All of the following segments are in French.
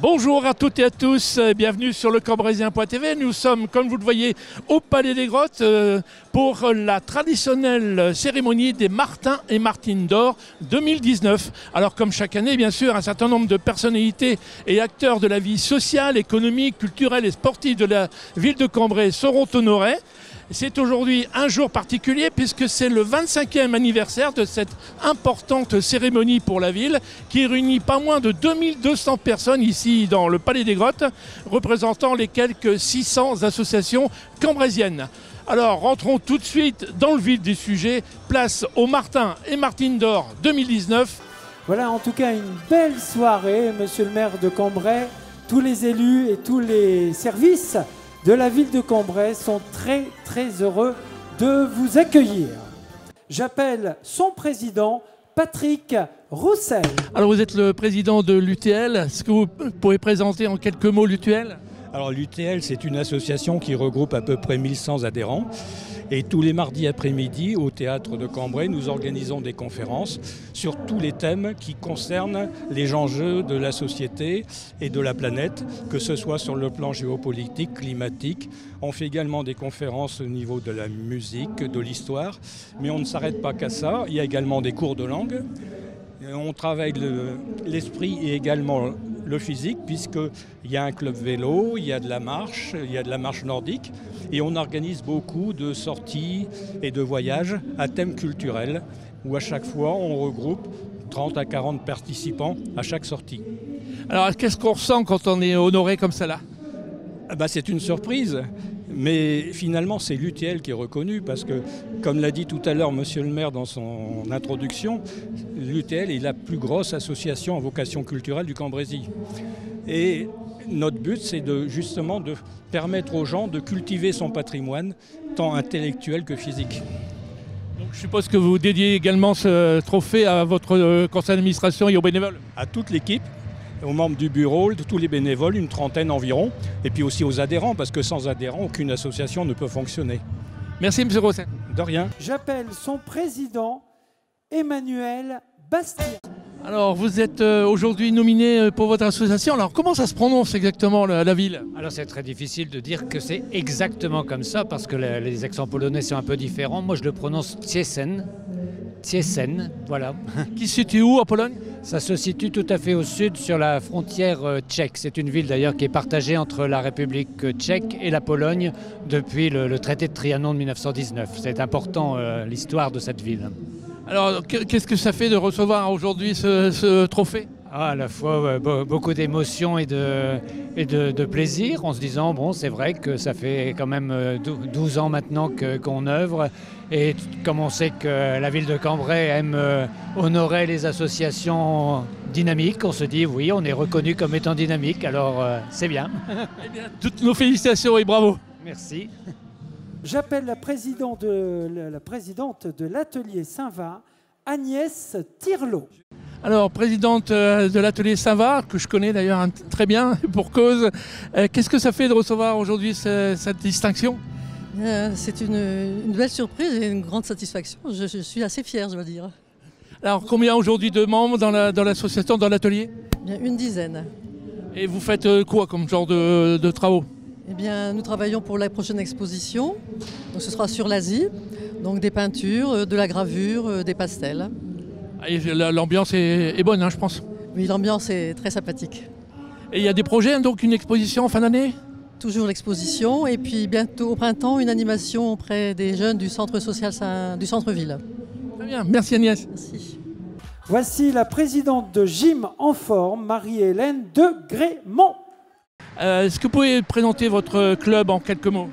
Bonjour à toutes et à tous, bienvenue sur le Cambraisien.tv. Nous sommes, comme vous le voyez, au Palais des Grottes pour la traditionnelle cérémonie des Martins et Martines d'Or 2019. Alors comme chaque année, bien sûr, un certain nombre de personnalités et acteurs de la vie sociale, économique, culturelle et sportive de la ville de Cambrai seront honorés. C'est aujourd'hui un jour particulier puisque c'est le 25e anniversaire de cette importante cérémonie pour la ville qui réunit pas moins de 2200 personnes ici dans le Palais des Grottes, représentant les quelques 600 associations cambraisiennes. Alors rentrons tout de suite dans le vif du sujet, place aux Martins et Martines d'Or 2019. Voilà en tout cas une belle soirée, monsieur le maire de Cambrai, tous les élus et tous les services de la ville de Cambrai sont très heureux de vous accueillir. J'appelle son président, Patrick Roussel. Alors vous êtes le président de l'UTL, est-ce que vous pouvez présenter en quelques mots l'UTL ? Alors l'UTL, c'est une association qui regroupe à peu près 1100 adhérents. Et tous les mardis après-midi, au théâtre de Cambrai, nous organisons des conférences sur tous les thèmes qui concernent les enjeux de la société et de la planète, que ce soit sur le plan géopolitique, climatique. On fait également des conférences au niveau de la musique, de l'histoire, mais on ne s'arrête pas qu'à ça. Il y a également des cours de langue. On travaille l'esprit et également le physique, puisqu'il y a un club vélo, il y a de la marche nordique, et on organise beaucoup de sorties et de voyages à thème culturel, où à chaque fois on regroupe 30 à 40 participants à chaque sortie. Alors qu'est-ce qu'on ressent quand on est honoré comme ça là ? C'est une surprise. Mais finalement, c'est l'UTL qui est reconnu parce que, comme l'a dit tout à l'heure monsieur le maire dans son introduction, l'UTL est la plus grosse association à vocation culturelle du Cambrésis. Et notre but, c'est justement de permettre aux gens de cultiver son patrimoine, tant intellectuel que physique. Donc, je suppose que vous dédiez également ce trophée à votre conseil d'administration et aux bénévoles ? À toute l'équipe, aux membres du bureau, tous les bénévoles, une trentaine environ, et puis aussi aux adhérents, parce que sans adhérents, aucune association ne peut fonctionner. Merci M. Rosset. De rien. J'appelle son président, Emmanuel Bastien. Alors vous êtes aujourd'hui nominé pour votre association, alors comment ça se prononce exactement la ville ? Alors c'est très difficile de dire que c'est exactement comme ça, parce que les accents polonais sont un peu différents. Moi je le prononce Cieszyn. Cieszyn, voilà. Qui se situe où en Pologne ? Ça se situe tout à fait au sud sur la frontière tchèque. C'est une ville d'ailleurs qui est partagée entre la République tchèque et la Pologne depuis le traité de Trianon de 1919. C'est important l'histoire de cette ville. Alors qu'est-ce que ça fait de recevoir aujourd'hui ce trophée ? À la fois beaucoup d'émotions et de plaisir en se disant bon c'est vrai que ça fait quand même 12 ans maintenant qu'on œuvre et comme on sait que la ville de Cambrai aime honorer les associations dynamiques, on se dit oui on est reconnu comme étant dynamique alors c'est bien. Eh bien, toutes nos félicitations et bravo. Merci. J'appelle la présidente de l'atelier Saint-Va, Agnès Tirlot. Alors, présidente de l'atelier Saint-Va, que je connais d'ailleurs très bien, pour cause, qu'est-ce que ça fait de recevoir aujourd'hui cette distinction ? C'est une belle surprise et une grande satisfaction. Je suis assez fière, je dois dire. Alors, combien aujourd'hui de membres dans l'association, dans l'atelier ? Bien, une dizaine. Et vous faites quoi comme genre de travaux ? Eh bien, nous travaillons pour la prochaine exposition. Donc, ce sera sur l'Asie, donc des peintures, de la gravure, des pastels. Et l'ambiance est bonne, hein, je pense. Oui, l'ambiance est très sympathique. Et il y a des projets, donc une exposition en fin d'année ? Toujours l'exposition et puis bientôt au printemps, une animation auprès des jeunes du centre social du centre-ville. Très bien, merci Agnès. Merci. Voici la présidente de Gym en forme, Marie-Hélène de Grémont. Est-ce que vous pouvez présenter votre club en quelques mots ?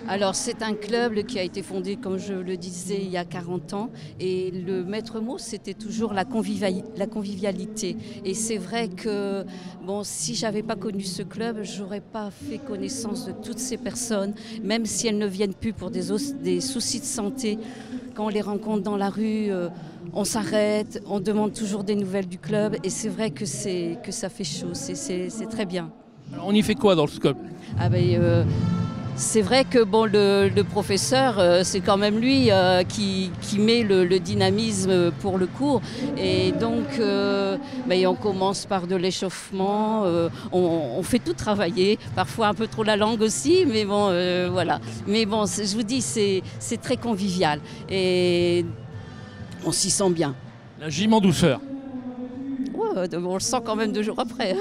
Alors c'est un club qui a été fondé, comme je le disais, il y a 40 ans. Et le maître mot, c'était toujours la convivialité. Et c'est vrai que si je n'avais pas connu ce club, je n'aurais pas fait connaissance de toutes ces personnes, même si elles ne viennent plus pour des soucis de santé. Quand on les rencontre dans la rue, on s'arrête, on demande toujours des nouvelles du club. Et c'est vrai que ça fait chaud, c'est très bien. Alors, on y fait quoi dans ce club ? C'est vrai que bon, le professeur, c'est quand même lui qui met le dynamisme pour le cours. Et donc, on commence par de l'échauffement, on fait tout travailler, parfois un peu trop la langue aussi, mais bon, voilà. Mais bon, je vous dis, c'est très convivial et on s'y sent bien. La gym en douceur. Ouais, on le sent quand même 2 jours après.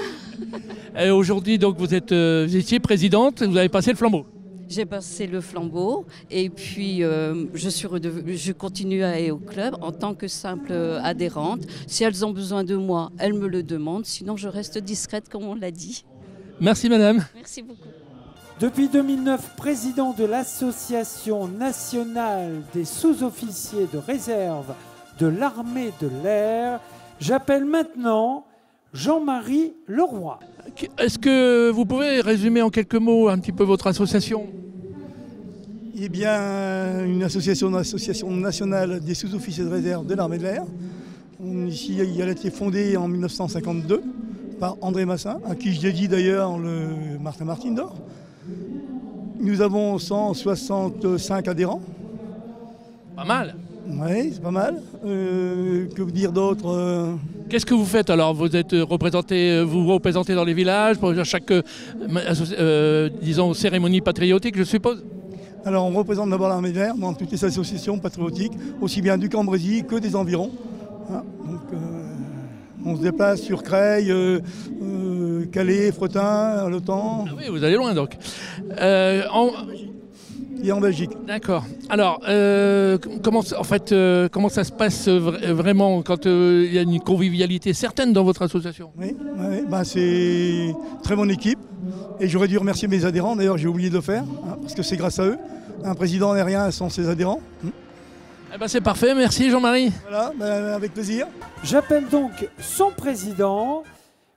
Et aujourd'hui, donc, vous étiez présidente, vous avez passé le flambeau. J'ai passé le flambeau et puis je continue à aller au club en tant que simple adhérente. Si elles ont besoin de moi, elles me le demandent. Sinon, je reste discrète comme on l'a dit. Merci madame. Merci beaucoup. Depuis 2009, président de l'Association nationale des sous-officiers de réserve de l'armée de l'air, j'appelle maintenant Jean-Marie Leroy. Est-ce que vous pouvez résumer en quelques mots un petit peu votre association? Eh bien, une association nationale des sous-officiers de réserve de l'armée de l'air. Ici, elle a été fondée en 1952 par André Massin, à qui je dédie d'ailleurs le Martin d'or. Nous avons 165 adhérents. Pas mal. Oui, c'est pas mal. Que vous dire d'autre Qu'est-ce que vous faites alors? Vous représentez dans les villages pour chaque disons, cérémonie patriotique, je suppose? Alors, on représente d'abord l'armée de l'air dans toutes les associations patriotiques, aussi bien du Cambrésis que des environs. Hein, donc, on se déplace sur Creil, Calais, Fretin, Lotan. Ah oui, vous allez loin donc. Et en Belgique. D'accord. Alors, comment ça se passe vraiment quand il y a une convivialité certaine dans votre association? Oui, c'est une très bonne équipe. Et j'aurais dû remercier mes adhérents, d'ailleurs j'ai oublié de le faire, parce que c'est grâce à eux. Un président n'est rien sans ses adhérents. Eh ben c'est parfait, merci Jean-Marie. Voilà, avec plaisir. J'appelle donc son président,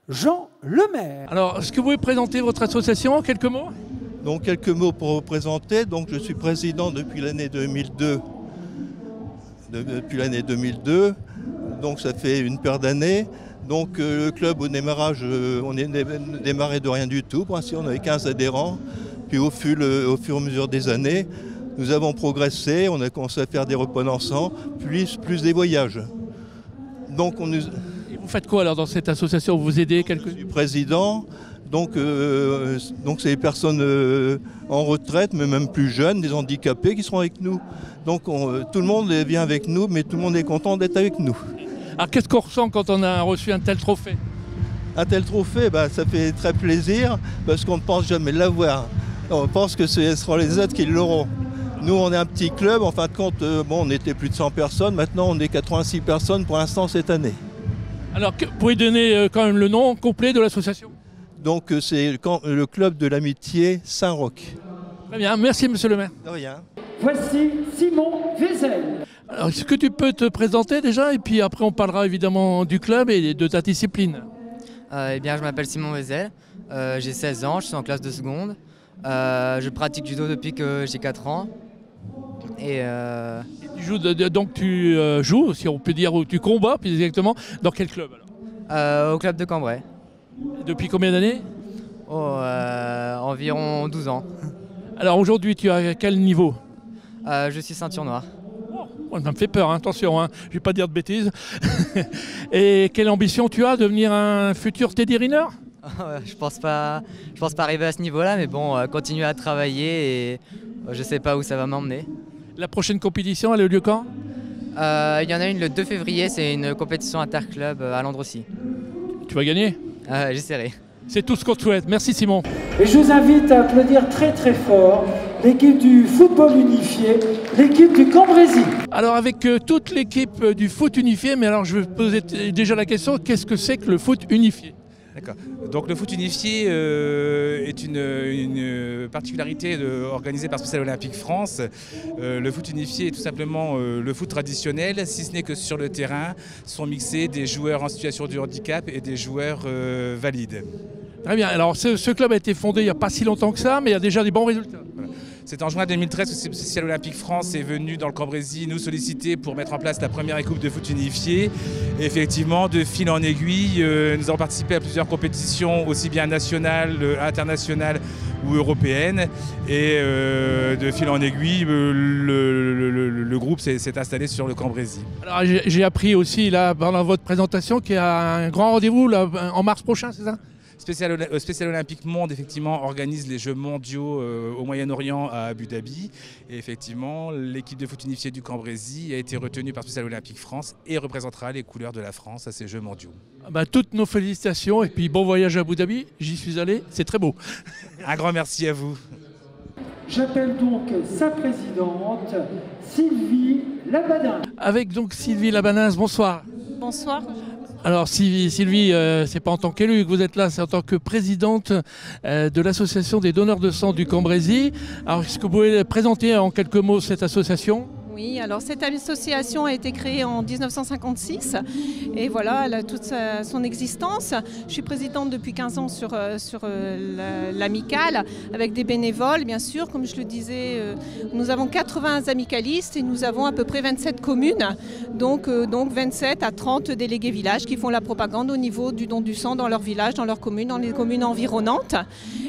Jean Lemaire. Alors, est-ce que vous pouvez présenter votre association en quelques mots? Donc quelques mots pour vous présenter. Donc je suis président depuis l'année 2002. Donc ça fait une paire d'années. Donc le club au démarrage, on est démarré de rien du tout. Pour ainsi, on avait 15 adhérents. Puis au fur et à mesure des années, nous avons progressé. On a commencé à faire des repas dansants, plus des voyages. Donc Et vous faites quoi alors dans cette association? Vous aidez quelques... Je suis président. Donc c'est les personnes en retraite, mais même plus jeunes, des handicapés qui seront avec nous. Donc tout le monde vient avec nous, mais tout le monde est content d'être avec nous. Alors qu'est-ce qu'on ressent quand on a reçu un tel trophée? Un tel trophée, ça fait très plaisir, parce qu'on ne pense jamais l'avoir. On pense que ce seront les autres qui l'auront. Nous, on est un petit club, en fin de compte, on était plus de 100 personnes, maintenant on est 86 personnes pour l'instant cette année. Alors, vous pouvez donner quand même le nom complet de l'association? Donc c'est le club de l'amitié Saint-Roch. Très bien, merci monsieur le maire. De rien. Voici Simon Vézel. Alors, est-ce que tu peux te présenter déjà et puis après on parlera évidemment du club et de ta discipline? Eh bien, je m'appelle Simon Vézel, j'ai 16 ans, je suis en classe de seconde. Je pratique du judo depuis que j'ai 4 ans. Et Donc tu joues, si on peut dire, ou tu combats plus exactement, dans quel club alors? Au club de Cambrai. Depuis combien d'années? Environ 12 ans. Alors aujourd'hui tu as quel niveau? Je suis ceinture noire. Oh, ça me fait peur, hein, attention, hein, je ne vais pas dire de bêtises. Et quelle ambition tu as, devenir un futur Teddy Riner? Je pense pas arriver à ce niveau-là, mais bon, continuer à travailler et je sais pas où ça va m'emmener. La prochaine compétition, elle a lieu quand? Il y en a une le 2 février, c'est une compétition interclub à Landrecy. Tu vas gagner? J'essaierai. C'est tout ce qu'on te souhaite. Merci Simon. Et je vous invite à applaudir très très fort l'équipe du football unifié, l'équipe du Cambrésis. Alors avec toute l'équipe du foot unifié, mais alors je vais poser déjà la question, qu'est-ce que c'est que le foot unifié? D'accord. Donc le foot unifié est une particularité organisée par Spécial Olympique France. Le foot unifié est tout simplement le foot traditionnel, si ce n'est que sur le terrain sont mixés des joueurs en situation de handicap et des joueurs valides. Très bien, alors ce club a été fondé il n'y a pas si longtemps que ça, mais il y a déjà des bons résultats. Voilà. C'est en juin 2013 que Social Olympique France est venu dans le Cambrésis nous solliciter pour mettre en place la première équipe de foot unifié. Et effectivement, de fil en aiguille, nous avons participé à plusieurs compétitions, aussi bien nationales, internationales ou européennes. Et de fil en aiguille, le groupe s'est installé sur le Cambrésis. Alors j'ai appris aussi là, pendant votre présentation qu'il y a un grand rendez-vous là, en mars prochain, c'est ça ? Spécial Olympique Monde, effectivement, organise les Jeux mondiaux au Moyen-Orient à Abu Dhabi. Et effectivement, l'équipe de foot unifié du Cambrésis a été retenue par Spécial Olympique France et représentera les couleurs de la France à ces Jeux mondiaux. Toutes nos félicitations et puis bon voyage à Abu Dhabi. J'y suis allé, c'est très beau. Un grand merci à vous. J'appelle donc sa présidente, Sylvie Labanins. Avec donc Sylvie Labanins, bonsoir. Bonsoir. Alors Sylvie, c'est pas en tant qu'élue que vous êtes là, c'est en tant que présidente de l'association des donneurs de sang du Cambrésis. Alors est-ce que vous pouvez présenter en quelques mots cette association ? Oui, alors cette association a été créée en 1956 et voilà, elle a toute son existence. Je suis présidente depuis 15 ans sur l'amicale avec des bénévoles, bien sûr. Comme je le disais, nous avons 80 amicalistes et nous avons à peu près 27 communes, donc 27 à 30 délégués villages qui font la propagande au niveau du don du sang dans leur village, dans leurs communes, dans les communes environnantes.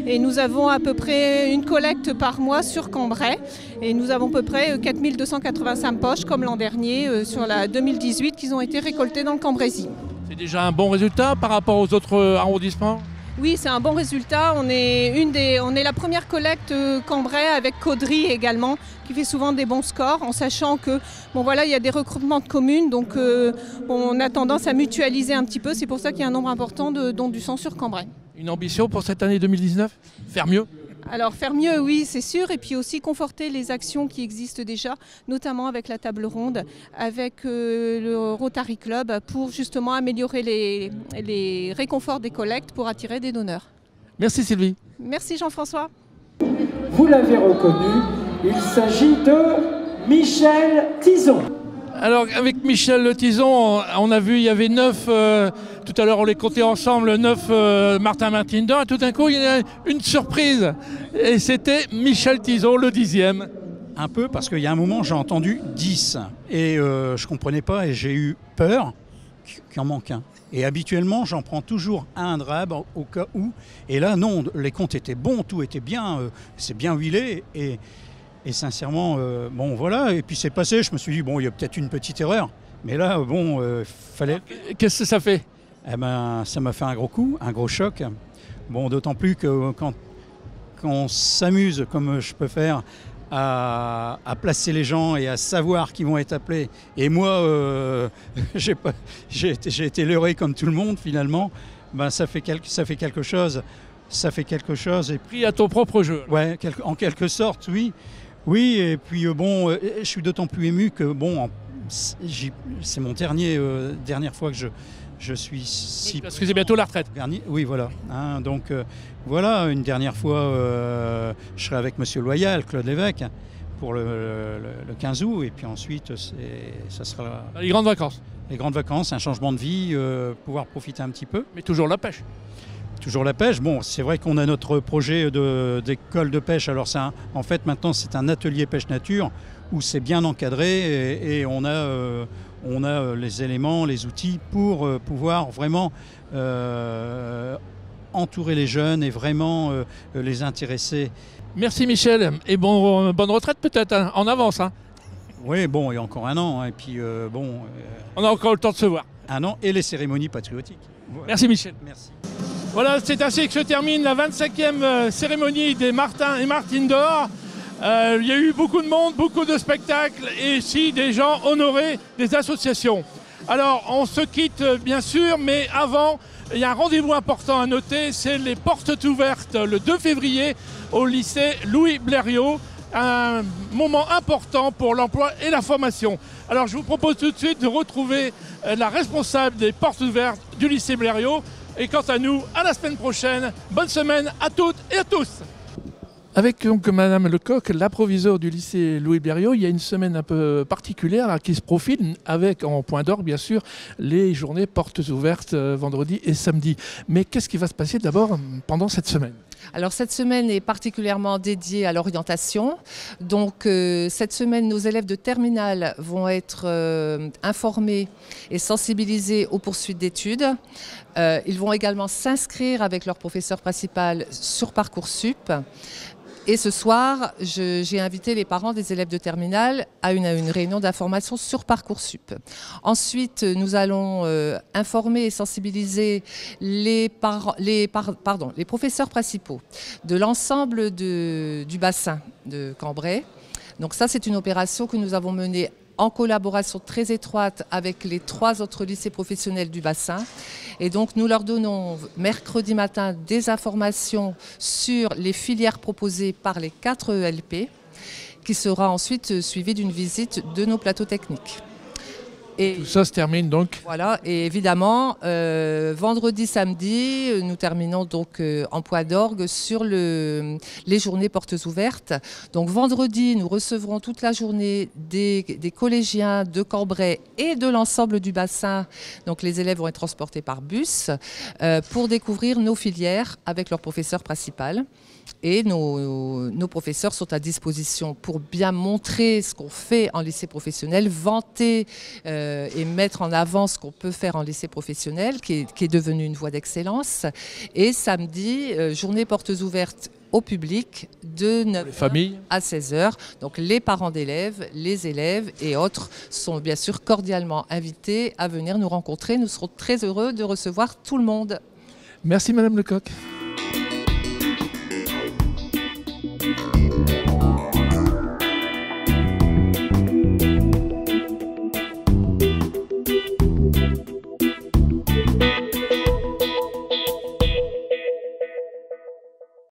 Et nous avons à peu près une collecte par mois sur Cambrai et nous avons à peu près 4285 poches comme l'an dernier sur la 2018 qui ont été récoltées dans le Cambrésis. C'est déjà un bon résultat par rapport aux autres arrondissements ? Oui, c'est un bon résultat. On est la première collecte Cambrai avec Caudry également, qui fait souvent des bons scores, en sachant que il y a des regroupements de communes, donc on a tendance à mutualiser un petit peu. C'est pour ça qu'il y a un nombre important de dons du sang sur Cambrai. Une ambition pour cette année 2019 ? Faire mieux ? Alors faire mieux, oui, c'est sûr, et puis aussi conforter les actions qui existent déjà, notamment avec la table ronde, avec le Rotary Club, pour justement améliorer les réconforts des collectes pour attirer des donneurs. Merci Sylvie. Merci Jean-François. Vous l'avez reconnu, il s'agit de Michel Tison. Alors avec Michel Tison, on a vu il y avait 9, tout à l'heure on les comptait ensemble, 9 Martin d'or, et tout d'un coup il y a une surprise, et c'était Michel Tison, le 10e. Un peu, parce qu'il y a un moment j'ai entendu 10, et je ne comprenais pas, et j'ai eu peur qu'il en manque un. Et habituellement j'en prends toujours un drab au cas où, et là non, les comptes étaient bons, tout était bien, c'est bien huilé, et sincèrement, voilà, et puis c'est passé, je me suis dit, il y a peut-être une petite erreur, mais là, fallait... Qu'est-ce que ça fait ? Ça m'a fait un gros coup, un gros choc. D'autant plus que quand on s'amuse, comme je peux faire, à placer les gens et à savoir qui vont être appelés, et moi, j'ai été leurré comme tout le monde, finalement, ça fait quelque chose. Ça fait quelque chose. Et pris à ton propre jeu. Ouais, en quelque sorte, oui. Oui, et puis je suis d'autant plus ému que c'est mon dernière fois que je suis si... Oui, parce que c'est bientôt la retraite. Oui, voilà. Donc voilà, une dernière fois, je serai avec Monsieur Loyal, Claude Lévesque, pour le 15 août, et puis ensuite, ça sera... Les grandes vacances. Les grandes vacances, un changement de vie, pouvoir profiter un petit peu. Mais toujours la pêche. Toujours la pêche. C'est vrai qu'on a notre projet d'école de pêche. Alors en fait, maintenant, c'est un atelier pêche nature où c'est bien encadré et on a les éléments, les outils pour pouvoir vraiment entourer les jeunes et vraiment les intéresser. Merci Michel, et bonne retraite peut-être, en avance. Oui, il y a encore un an, et puis on a encore le temps de se voir. Un an et les cérémonies patriotiques. Voilà. Merci Michel. Merci. Voilà, c'est ainsi que se termine la 25e cérémonie des Martin et Martine d'or. Il y a eu beaucoup de monde, beaucoup de spectacles et ici des gens honorés, des associations. Alors on se quitte bien sûr, mais avant, il y a un rendez-vous important à noter, c'est les portes ouvertes le 2 février au lycée Louis Blériot. Un moment important pour l'emploi et la formation. Alors je vous propose tout de suite de retrouver la responsable des portes ouvertes du lycée Blériot. Et quant à nous, à la semaine prochaine. Bonne semaine à toutes et à tous. Avec donc Madame Lecoq, la proviseure du lycée Louis Blériot, il y a une semaine un peu particulière là, qui se profile avec en point d'orgue bien sûr les journées portes ouvertes vendredi et samedi. Mais qu'est-ce qui va se passer d'abord pendant cette semaine ? Alors cette semaine est particulièrement dédiée à l'orientation. Donc cette semaine, nos élèves de terminale vont être informés et sensibilisés aux poursuites d'études. Ils vont également s'inscrire avec leur professeur principal sur Parcoursup. Et ce soir, j'ai invité les parents des élèves de terminale à une réunion d'information sur Parcoursup. Ensuite, nous allons informer et sensibiliser les professeurs principaux de l'ensemble du bassin de Cambrai. Donc ça, c'est une opération que nous avons menée en collaboration très étroite avec les 3 autres lycées professionnels du bassin. Et donc nous leur donnons mercredi matin des informations sur les filières proposées par les 4 ELP, qui sera ensuite suivie d'une visite de nos plateaux techniques. Et tout ça se termine donc. Voilà, et évidemment, vendredi, samedi, nous terminons donc en point d'orgue sur les journées portes ouvertes. Donc vendredi, nous recevrons toute la journée des collégiens de Cambrai et de l'ensemble du bassin. Donc les élèves vont être transportés par bus pour découvrir nos filières avec leur professeur principal. Et nos professeurs sont à disposition pour bien montrer ce qu'on fait en lycée professionnel, vanter et mettre en avant ce qu'on peut faire en lycée professionnel, qui est devenu une voie d'excellence. Et samedi, journée portes ouvertes au public de 9h à 16h. Donc les parents d'élèves, les élèves et autres sont bien sûr cordialement invités à venir nous rencontrer. Nous serons très heureux de recevoir tout le monde. Merci Madame Lecoq.